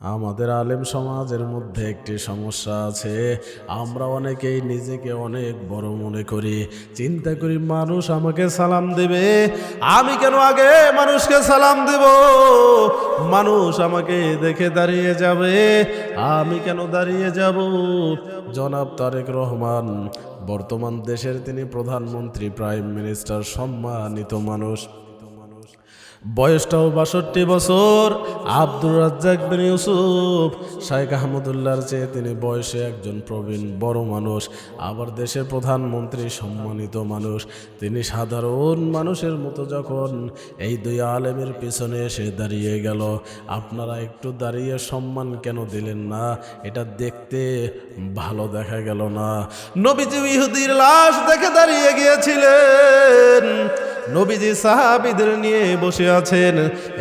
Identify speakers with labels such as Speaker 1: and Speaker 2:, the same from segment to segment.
Speaker 1: আমাদের আলেম সমাজের মধ্যে একটি সমস্যা আছে। আমরা অনেকেই নিজেকে অনেক বড় মনে করি, চিন্তা করি মানুষ আমাকে সালাম দেবে, আমি কেন আগে মানুষকে সালাম দেব? মানুষ আমাকে দেখে দাঁড়িয়ে যাবে, আমি কেন দাঁড়িয়ে যাব? জনাব তারেক রহমান বর্তমান দেশের তিনি প্রধানমন্ত্রী, প্রাইম মিনিস্টার, সম্মানিত মানুষ। বয়সটাও ৬২ বছর। আব্দুর রাজ্জাক বিন ইউসুফ শাইখ আহমদুল্লাহর চেয়ে তিনি বয়সে একজন প্রবীণ বড় মানুষ, আবার দেশের প্রধানমন্ত্রী, সম্মানিত মানুষ। তিনি সাধারণ মানুষের মতো যখন এই দুই আলেমের পিছনে এসে দাঁড়িয়ে গেল, আপনারা একটু দাঁড়িয়ে সম্মান কেন দিলেন না? এটা দেখতে ভালো দেখা গেল না? নবীজি ইহুদির লাশ দেখে দাঁড়িয়ে গিয়েছিলেন, নবীজি সাহাবীদের নিয়ে বসে আছেন,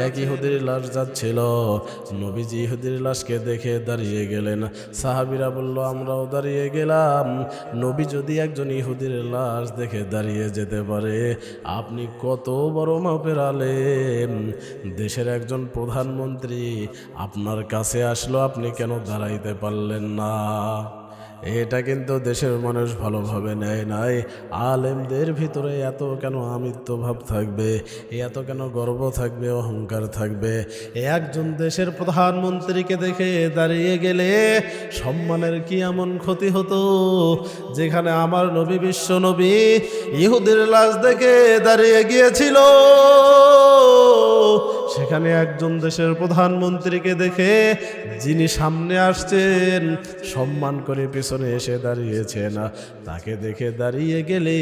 Speaker 1: এক ইহুদির লাশ যাচ্ছিল, নবীজি ইহুদির লাশকে দেখে দাঁড়িয়ে গেলেন। সাহাবীরা বলল আমরাও দাঁড়িয়ে গেলাম। নবী যদি একজন ইহুদির লাশ দেখে দাঁড়িয়ে যেতে পারে, আপনি কত বড় মাপের আলেম, দেশের একজন প্রধানমন্ত্রী আপনার কাছে আসলো, আপনি কেন দাঁড়াইতে পারলেন না? এটা কিন্তু দেশের মানুষ ভালোভাবে নেয় নাই। আলেমদের ভিতরে এত কেন আমিত্ব ভাব থাকবে, এত কেন গর্ব থাকবে, অহংকার থাকবে? একজন দেশের প্রধানমন্ত্রীকে দেখে দাঁড়িয়ে গেলে সম্মানের কি এমন ক্ষতি হতো? যেখানে আমার নবী, বিশ্ব নবী, ইহুদির লাশ দেখে দাঁড়িয়ে গিয়েছিল, সেখানে একজন দেশের প্রধানমন্ত্রীকে দেখে যিনি সামনে আসছেন, সম্মান করে পিছনে এসে দাঁড়িয়েছেন, তাকে দেখে দাঁড়িয়ে গেলে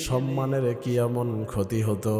Speaker 1: সম্মানের কি এমন ক্ষতি হতো?